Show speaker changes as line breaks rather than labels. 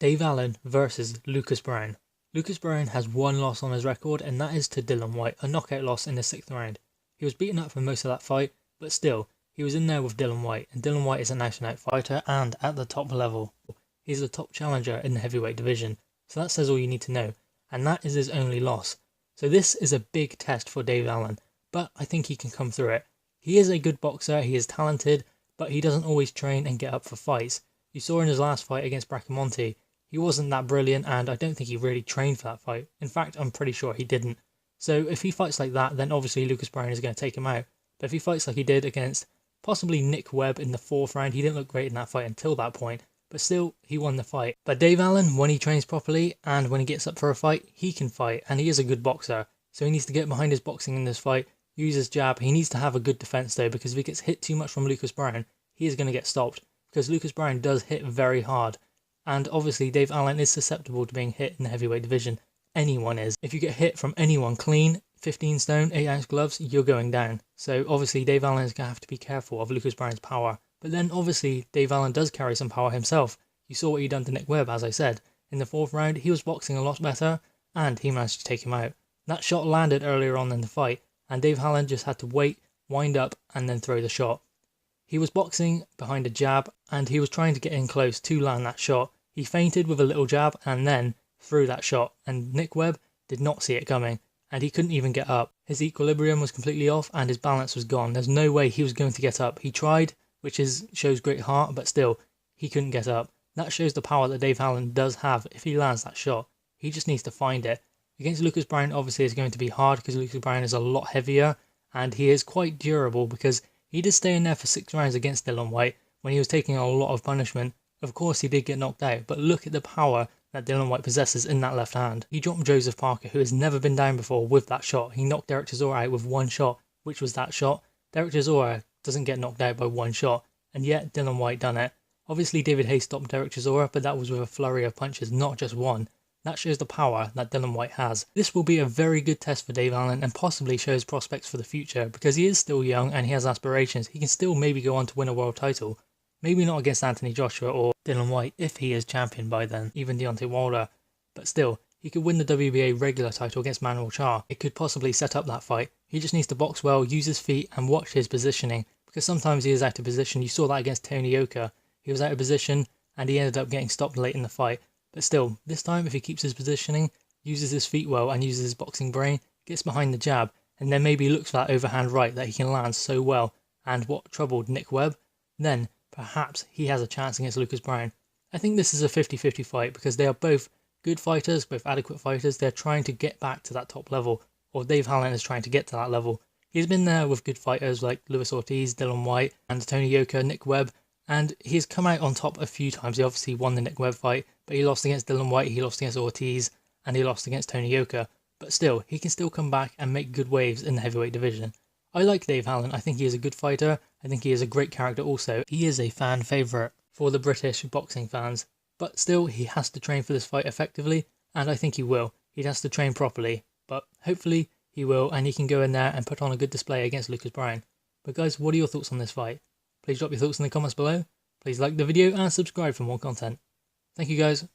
Dave Allen versus Lucas Browne. Lucas Browne has one loss on his record, and that is to Dillian Whyte, a knockout loss in the 6th round. He was beaten up for most of that fight, but still, he was in there with Dillian Whyte, and Dillian Whyte is an out-and-out fighter and at the top level. He's the top challenger in the heavyweight division, so that says all you need to know, and that is his only loss. So this is a big test for Dave Allen, but I think he can come through it. He is a good boxer, he is talented, but he doesn't always train and get up for fights. You saw in his last fight against Browne, he wasn't that brilliant, and I don't think he really trained for that fight. In fact, I'm pretty sure he didn't. So if he fights like that, then obviously Lucas Browne is going to take him out. But if he fights like he did against possibly Nick Webb in the 4th round, he didn't look great in that fight until that point, but still, he won the fight. But Dave Allen, when he trains properly and when he gets up for a fight, he can fight, and he is a good boxer. So he needs to get behind his boxing in this fight, use his jab. He needs to have a good defense though, because if he gets hit too much from Lucas Browne, he is going to get stopped, because Lucas Browne does hit very hard. And obviously Dave Allen is susceptible to being hit in the heavyweight division. Anyone is. If you get hit from anyone clean, 15 stone, 8 ounce gloves, you're going down. So obviously Dave Allen is going to have to be careful of Lucas Browne's power. But then obviously Dave Allen does carry some power himself. You saw what he done to Nick Webb, as I said. In the 4th round, he was boxing a lot better, and he managed to take him out. That shot landed earlier on in the fight, and Dave Allen just had to wait, wind up, and then throw the shot. He was boxing behind a jab, and he was trying to get in close to land that shot. He feinted with a little jab, and then threw that shot, and Nick Webb did not see it coming, and he couldn't even get up. His equilibrium was completely off, and his balance was gone. There's no way he was going to get up. He tried, which shows great heart, but still, he couldn't get up. That shows the power that Dave Allen does have if he lands that shot. He just needs to find it. Against Lucas Browne, obviously, it's going to be hard because Lucas Browne is a lot heavier, and he is quite durable because he did stay in there for 6 rounds against Dillian Whyte when he was taking a lot of punishment. Of course, he did get knocked out, but look at the power that Dillian Whyte possesses in that left hand. He dropped Joseph Parker, who has never been down before, with that shot. He knocked Derek Chisora out with one shot, which was that shot. Derek Chisora doesn't get knocked out by one shot, and yet Dillian Whyte done it. Obviously, David Haye stopped Derek Chisora, but that was with a flurry of punches, not just one. That shows the power that Dillian Whyte has. This will be a very good test for Dave Allen and possibly shows prospects for the future because he is still young and he has aspirations. He can still maybe go on to win a world title. Maybe not against Anthony Joshua or Dillian Whyte if he is champion by then, even Deontay Wilder. But still, he could win the WBA regular title against Manuel Charr. It could possibly set up that fight. He just needs to box well, use his feet and watch his positioning because sometimes he is out of position. You saw that against Tony Yoka. He was out of position and he ended up getting stopped late in the fight. But still, this time if he keeps his positioning, uses his feet well and uses his boxing brain, gets behind the jab, and then maybe looks for that overhand right that he can land so well and what troubled Nick Webb, then perhaps he has a chance against Lucas Browne. I think this is a 50-50 fight because they are both good fighters, both adequate fighters. They're trying to get back to that top level, or Dave Allen is trying to get to that level. He's been there with good fighters like Luis Ortiz, Dillian Whyte, and Tony Yoka, Nick Webb, and he's come out on top a few times. He obviously won the Nick Webb fight, but he lost against Dillian Whyte, he lost against Ortiz, and he lost against Tony Yoka. But still, he can still come back and make good waves in the heavyweight division. I like Dave Allen. I think he is a good fighter. I think he is a great character also. He is a fan favourite for the British boxing fans. But still, he has to train for this fight effectively, and I think he will. He has to train properly, but hopefully he will, and he can go in there and put on a good display against Lucas Browne. But guys, what are your thoughts on this fight? Please drop your thoughts in the comments below. Please like the video and subscribe for more content. Thank you guys.